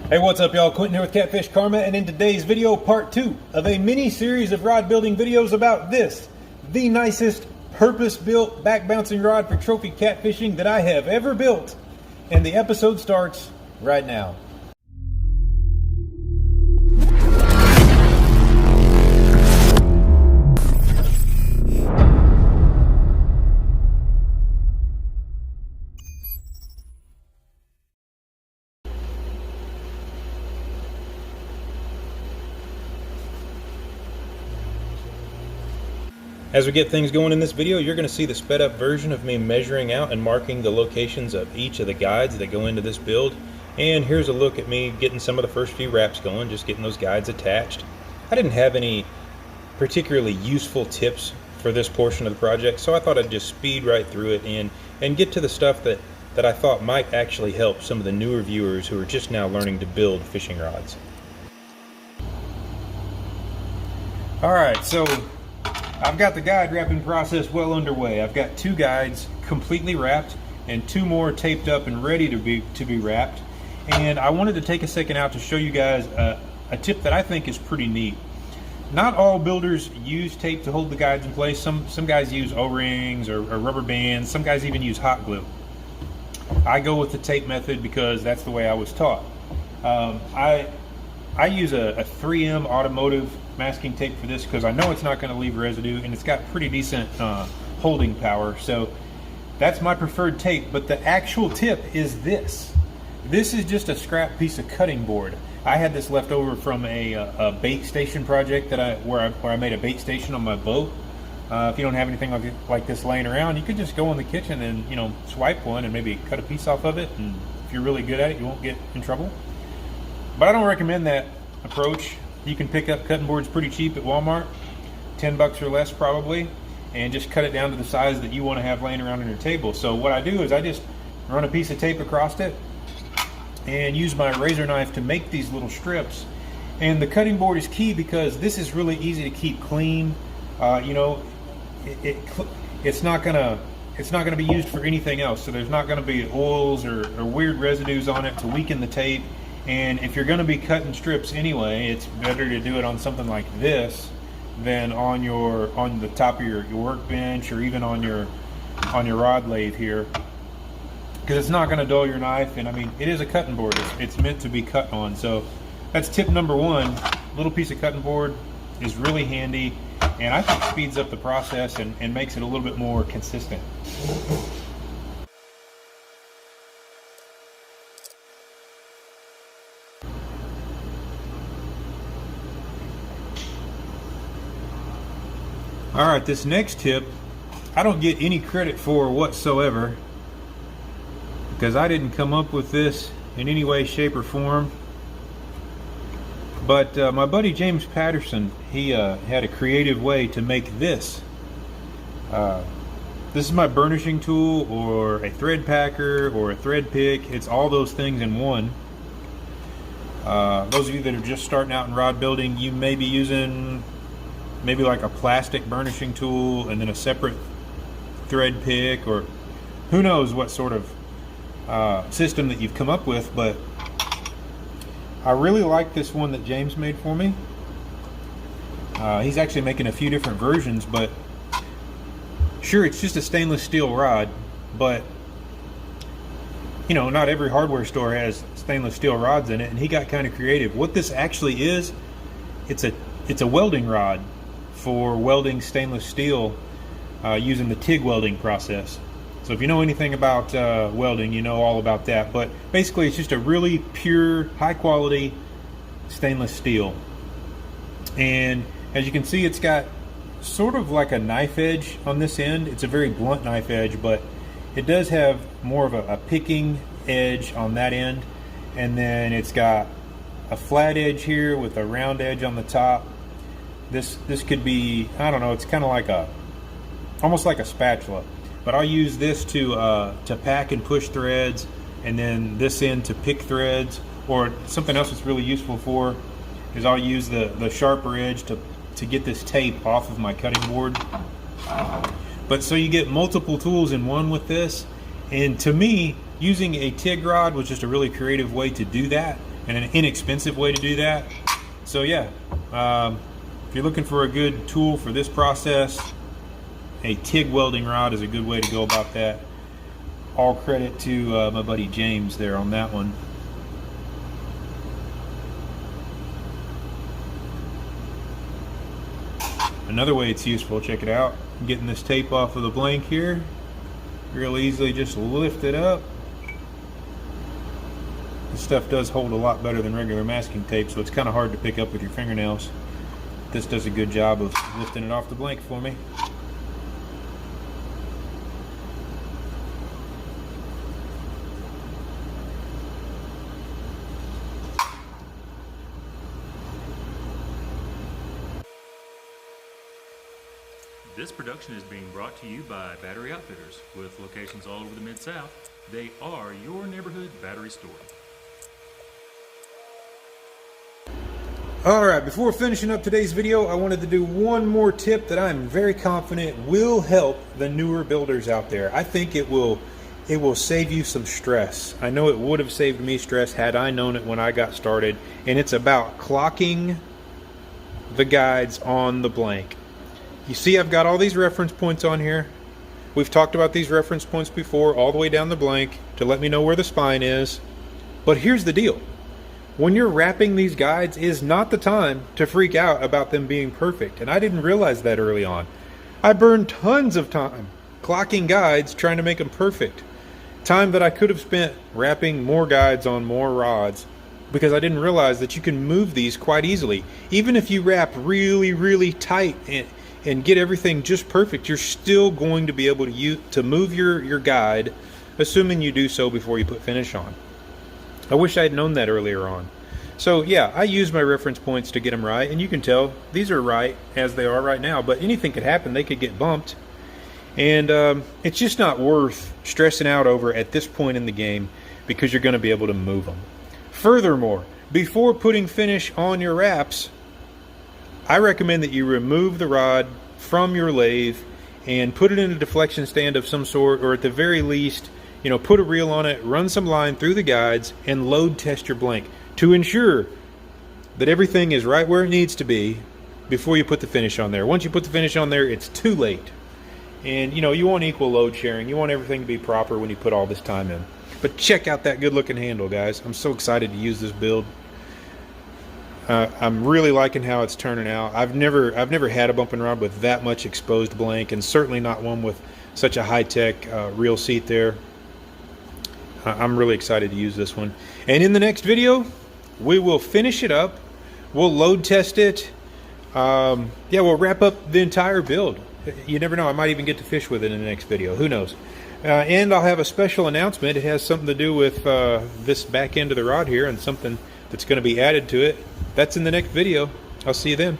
Hey, what's up y'all? Quentin here with Catfish Karma, and in today's video, part 2 of a mini series of rod building videos about this, the nicest purpose-built back bouncing rod for trophy catfishing that I have ever built. And the episode starts right now. As we get things going in this video, you're going to see the sped up version of me measuring out and marking the locations of each of the guides that go into this build. And here's a look at me getting some of the first few wraps going, just getting those guides attached. I didn't have any particularly useful tips for this portion of the project, so I thought I'd just speed right through it and get to the stuff that I thought might actually help some of the newer viewers who are just now learning to build fishing rods. Alright, so I've got the guide wrapping process well underway. I've got 2 guides completely wrapped and 2 more taped up and ready to be wrapped. And I wanted to take a second out to show you guys a tip that I think is pretty neat. Not all builders use tape to hold the guides in place. Some guys use O-rings or rubber bands. Some guys even use hot glue. I go with the tape method because that's the way I was taught. I use a 3M automotive masking tape for this because I know it's not going to leave residue, and it's got pretty decent holding power, so that's my preferred tape. But the actual tip is this. This is just a scrap piece of cutting board. I had this left over from a bait station project that where I made a bait station on my boat. If you don't have anything like this laying around, you could just go in the kitchen and swipe one and maybe cut a piece off of it, and if you're really good at it, you won't get in trouble. But I don't recommend that approach. You can pick up cutting boards pretty cheap at Walmart, 10 bucks or less probably, and just cut it down to the size that you want to have laying around on your table. So what I do is I just run a piece of tape across it and use my razor knife to make these little strips. And the cutting board is key because this is really easy to keep clean. It's not gonna be used for anything else. So there's not gonna be oils or weird residues on it to weaken the tape. And if you're going to be cutting strips anyway, it's better to do it on something like this than on the top of your workbench, or even on your rod lathe here, because it's not going to dull your knife. And I mean, it is a cutting board. It's meant to be cut on. So that's tip number 1. Little piece of cutting board is really handy, and I think speeds up the process and makes it a little bit more consistent. Alright, this next tip I don't get any credit for whatsoever, because I didn't come up with this in any way, shape, or form. But my buddy James Patterson, he had a creative way to make this. This is my burnishing tool, or a thread packer, or a thread pick. It's all those things in one. Those of you that are just starting out in rod building, you may be using maybe like a plastic burnishing tool and then a separate thread pick, or who knows what sort of system that you've come up with. But I really like this one that James made for me. He's actually making a few different versions, but sure, it's just a stainless steel rod, but not every hardware store has stainless steel rods in it, and he got kind of creative. What this actually is, it's a welding rod for welding stainless steel using the TIG welding process. So if you know anything about welding, you know all about that. But basically, it's just a really pure, high quality stainless steel. And as you can see, it's got sort of like a knife edge on this end. It's a very blunt knife edge, but it does have more of a picking edge on that end. And then it's got a flat edge here with a round edge on the top. This could be, I don't know, it's kind of like almost like a spatula. But I'll use this to pack and push threads, and then this end to pick threads. Or something else that's really useful for is I'll use the sharper edge to get this tape off of my cutting board. But so you get multiple tools in one with this. And to me, using a TIG rod was just a really creative way to do that, and an inexpensive way to do that. So yeah, if you're looking for a good tool for this process, a TIG welding rod is a good way to go about that. All credit to my buddy James there on that one. Another way it's useful, check it out. Getting this tape off of the blank here, real easily just lift it up. This stuff does hold a lot better than regular masking tape, so it's kind of hard to pick up with your fingernails. This does a good job of lifting it off the blank for me. This production is being brought to you by Battery Outfitters, with locations all over the Mid-South. They are your neighborhood battery store. Alright, before finishing up today's video, I wanted to do one more tip that I'm very confident will help the newer builders out there. I think it will save you some stress. I know it would have saved me stress had I known it when I got started, and it's about clocking the guides on the blank. You see, I've got all these reference points on here. We've talked about these reference points before, all the way down the blank to let me know where the spine is. But here's the deal. When you're wrapping these guides is not the time to freak out about them being perfect. And I didn't realize that early on. I burned tons of time clocking guides trying to make them perfect. Time that I could have spent wrapping more guides on more rods, because I didn't realize that you can move these quite easily. Even if you wrap really, really tight and get everything just perfect, you're still going to be able to move your guide, assuming you do so before you put finish on. I wish I had known that earlier on. So yeah, I use my reference points to get them right, and you can tell these are right as they are right now, but anything could happen. They could get bumped, and it's just not worth stressing out over at this point in the game, because you're going to be able to move them. Furthermore, before putting finish on your wraps, I recommend that you remove the rod from your lathe and put it in a deflection stand of some sort, or at the very least, put a reel on it, run some line through the guides, and load test your blank to ensure that everything is right where it needs to be before you put the finish on there. Once you put the finish on there, it's too late. And you want equal load sharing. You want everything to be proper when you put all this time in. But check out that good looking handle, guys. I'm so excited to use this build. I'm really liking how it's turning out. I've never had a bumping rod with that much exposed blank, and certainly not one with such a high-tech reel seat there. I'm really excited to use this one. And in the next video, we will finish it up. We'll load test it. Yeah, we'll wrap up the entire build. You never know, I might even get to fish with it in the next video. Who knows? And I'll have a special announcement. It has something to do with this back end of the rod here, and something that's going to be added to it. That's in the next video. I'll see you then.